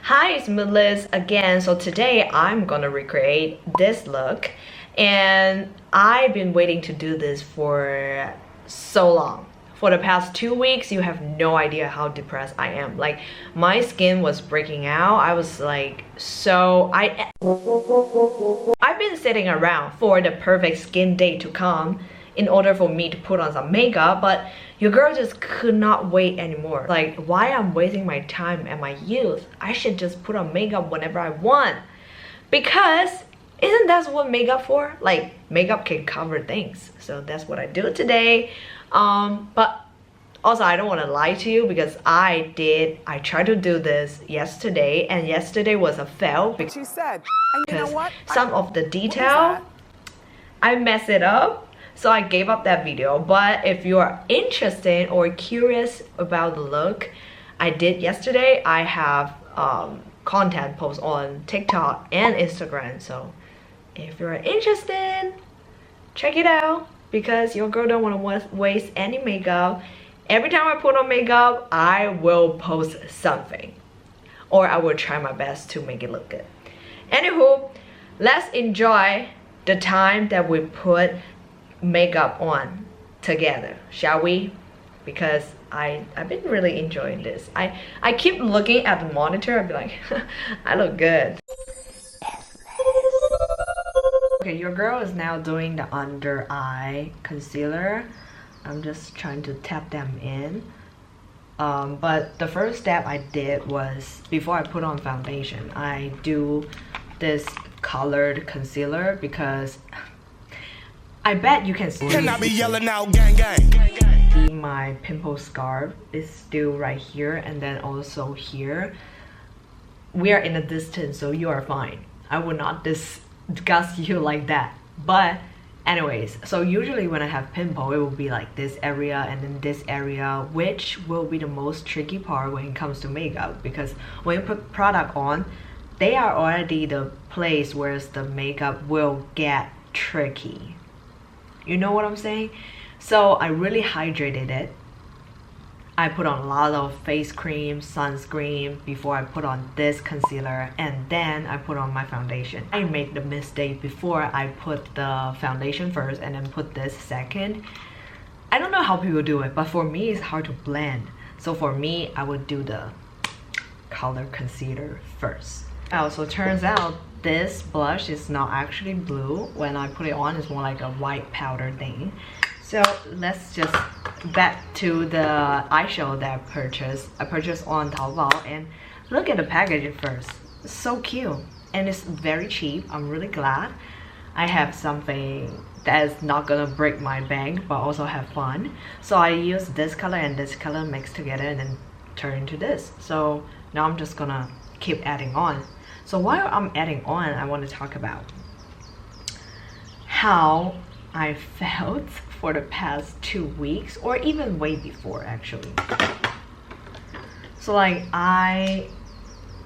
Hi, it's Liz again. So today I'm gonna recreate this look, and I've been waiting to do this for so long. For the past 2 weeks, you have no idea how depressed I am. Like, my skin was breaking out. I was like, I've been sitting around for the perfect skin day to come in order for me to put on some makeup, but your girl just could not wait anymore. Like, why I'm wasting my time and my youth? I should just put on makeup whenever I want. Because isn't that what makeup for? Like, makeup can cover things. So that's what I do today. But also I don't want to lie to you because I tried to do this yesterday, and yesterday was a fail because she said, and you know what? Some of the detail I messed it up. So I gave up that video. But if you are interested or curious about the look I did yesterday, I have content posts on TikTok and Instagram. So if you're interested, check it out, because your girl don't want to waste any makeup. Every time I put on makeup, I will post something, or I will try my best to make it look good. Anywho, let's enjoy the time that we put makeup on together, shall we? Because I've been really enjoying this. I keep looking at the monitor and be like, I look good. Okay, your girl is now doing the under eye concealer. I'm just trying to tap them in. But the first step I did was, before I put on foundation, I do this colored concealer because I bet you can see my pimple scarf is still right here, and then also here. We are in a distance, so you are fine. I will not disgust you like that. But anyways, so usually when I have pimple, it will be like this area and then this area, which will be the most tricky part when it comes to makeup, because when you put product on, they are already the place where the makeup will get tricky. You know what I'm saying? So I really hydrated it. I put on a lot of face cream, sunscreen before I put on this concealer, and then I put on my foundation. I made the mistake before I put the foundation first and then put this second. I don't know how people do it, but for me it's hard to blend. So for me, I would do the color concealer first. Also, turns out this blush is not actually blue. When I put it on, it's more like a white powder thing. So let's just back to the eyeshadow that I purchased on Taobao, and look at the packaging first. It's so cute and it's very cheap. I'm really glad I have something that is not gonna break my bank but also have fun. So I use this color and this color mixed together and then turn into this. So now I'm just gonna keep adding on. So while I'm adding on, I want to talk about how I felt for the past 2 weeks, or even way before actually. So like,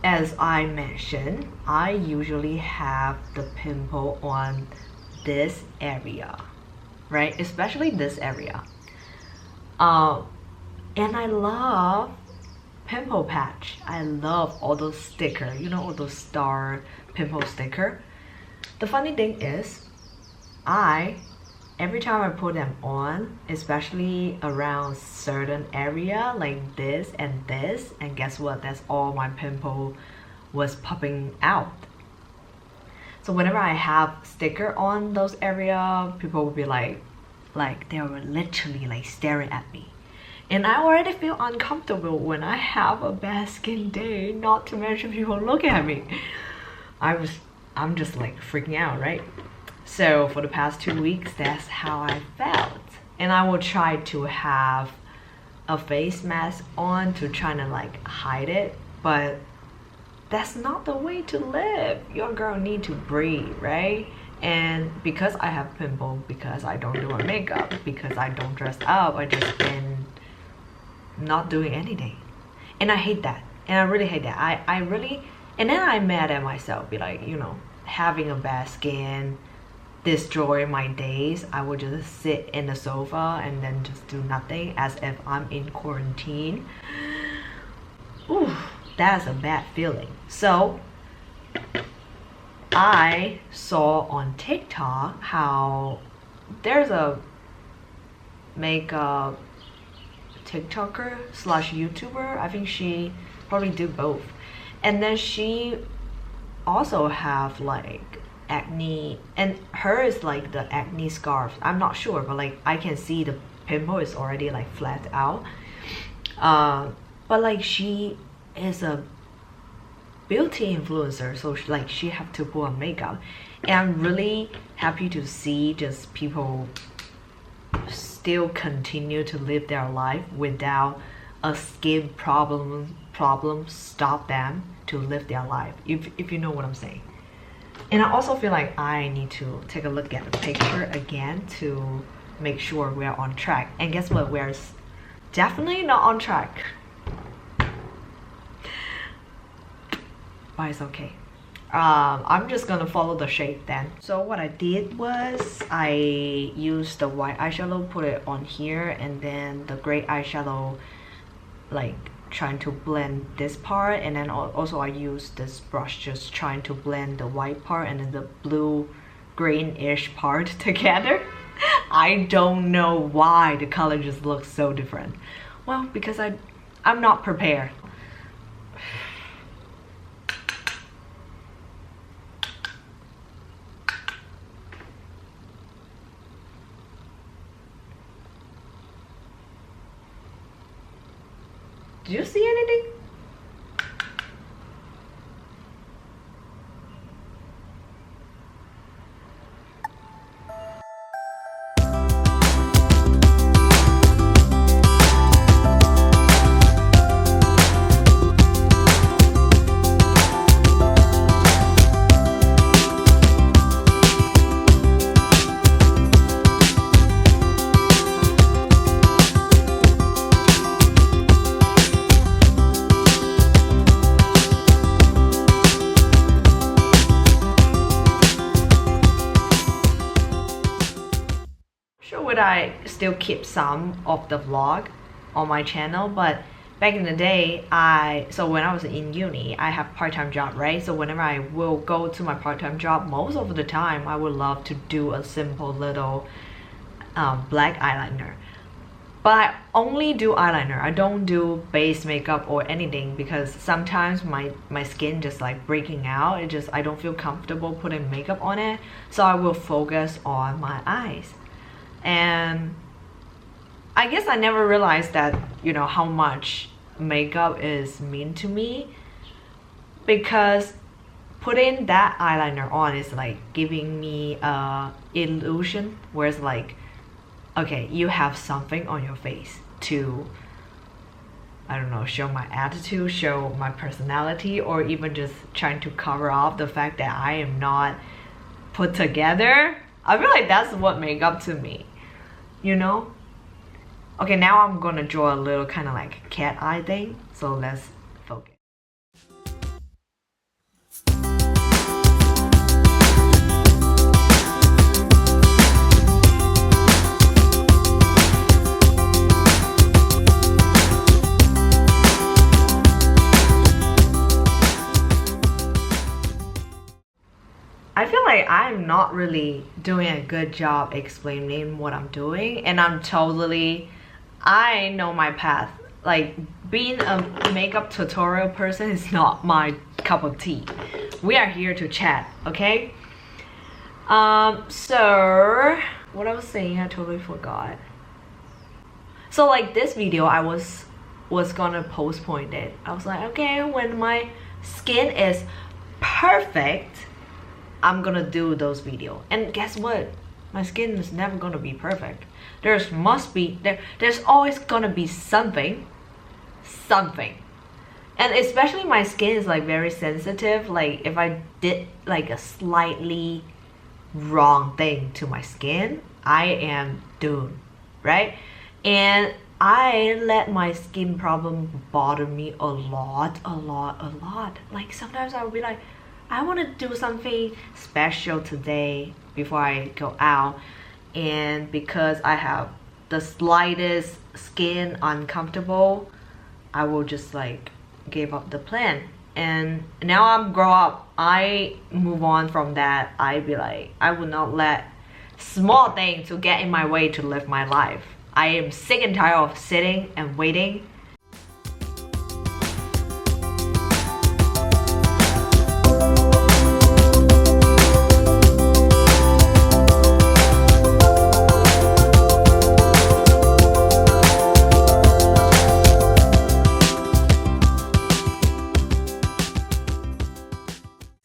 as I mentioned, I usually have the pimple on this area, right? Especially this area. And I love pimple patch. I love all those stickers, you know, all those star pimple sticker. The funny thing is, every time I put them on, especially around certain area like this, and guess what? That's all my pimple was popping out. So whenever I have sticker on those area, people will be like they were literally like staring at me. And I already feel uncomfortable when I have a bad skin day, not to mention people look at me. I'm just like freaking out, right? So for the past 2 weeks, that's how I felt. And I will try to have a face mask on to try to like hide it, but that's not the way to live. Your girl need to breathe, right? And because I have pimple, because I don't do my makeup, because I don't dress up, I just been not doing anything, and I hate that, and I really hate that. I really, and then I'm mad at myself, be like, you know, having a bad skin destroy my days. I would just sit in the sofa and then just do nothing as if I'm in quarantine. Ooh, that's a bad feeling. So I saw on TikTok how there's a makeup TikToker slash YouTuber. I think she probably do both. And then she also have like acne, and her is like the acne scarf. I'm not sure, but like I can see the pimple is already like flat out. But like she is a beauty influencer, so she have to put on makeup, and I'm really happy to see just people still continue to live their life without a skin problem stop them to live their life, if you know what I'm saying. And I also feel like I need to take a look at the picture again to make sure we're on track. And guess what, we're definitely not on track, but it's okay. I'm just gonna follow the shape then. So what I did was I used the white eyeshadow, put it on here, and then the gray eyeshadow, like trying to blend this part, and then also I used this brush just trying to blend the white part and then the blue greenish part together. I don't know why the color just looks so different. Well, because I'm not prepared. Did you see anything? Would I still keep some of the vlog on my channel, but back in the day, so when I was in uni, I have part-time job, right? So whenever I will go to my part-time job, most of the time I would love to do a simple little black eyeliner, but I only do eyeliner. I don't do base makeup or anything because sometimes my skin just like breaking out. I don't feel comfortable putting makeup on it, so I will focus on my eyes. And I guess I never realized that, you know, how much makeup is mean to me, because putting that eyeliner on is like giving me a illusion where it's like, okay, you have something on your face to, I don't know, show my attitude, show my personality, or even just trying to cover up the fact that I am not put together. I feel like that's what makeup to me, you know? Okay, now I'm gonna draw a little kind of like cat eye thing, so let's focus. I feel like I'm not really doing a good job explaining what I'm doing, and I know my path. Like, being a makeup tutorial person is not my cup of tea. We are here to chat, okay? So what I was saying, I totally forgot. So like this video, I was gonna postpone it. I was like, okay, when my skin is perfect, I'm gonna do those videos. And guess what? My skin is never gonna be perfect. There's always gonna be something. And especially my skin is like very sensitive. Like if I did like a slightly wrong thing to my skin, I am doomed, right? And I let my skin problem bother me a lot. Like sometimes I will be like, I want to do something special today before I go out, and because I have the slightest skin uncomfortable, I will just like gave up the plan. And now I'm grown up, I move on from that. I be like, I would not let small things to get in my way to live my life. I am sick and tired of sitting and waiting.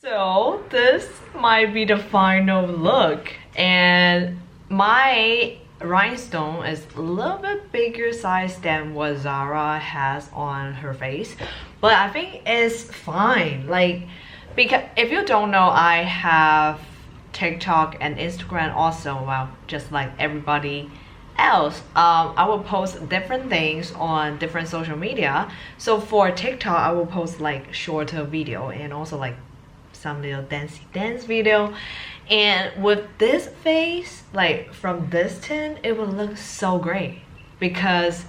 So this might be the final look, and my rhinestone is a little bit bigger size than what Zara has on her face, but I think it's fine. Like, because if you don't know, I have TikTok and Instagram also, well, just like everybody else. I will post different things on different social media. So for TikTok, I will post like shorter video and also like some little dancey dance video. And with this face, like from this tint, it will look so great because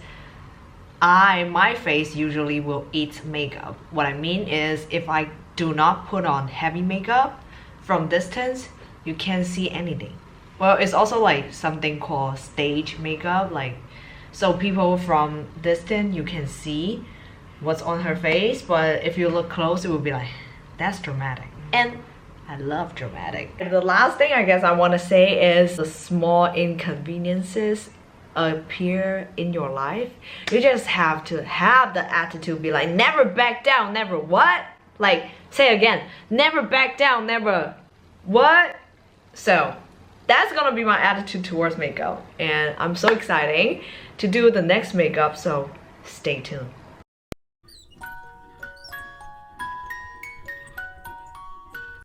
my face usually will eat makeup. What I mean is, if I do not put on heavy makeup from this tint, you can't see anything. Well, it's also like something called stage makeup, like, so people from this tint, you can see what's on her face, but if you look close, it will be like, that's dramatic. And I love dramatic. And the last thing I guess I want to say is the small inconveniences appear in your life. You just have to have the attitude, be like, never back down, never what? Like, say again, never back down, never what? So that's gonna be my attitude towards makeup. And I'm so excited to do the next makeup, so stay tuned.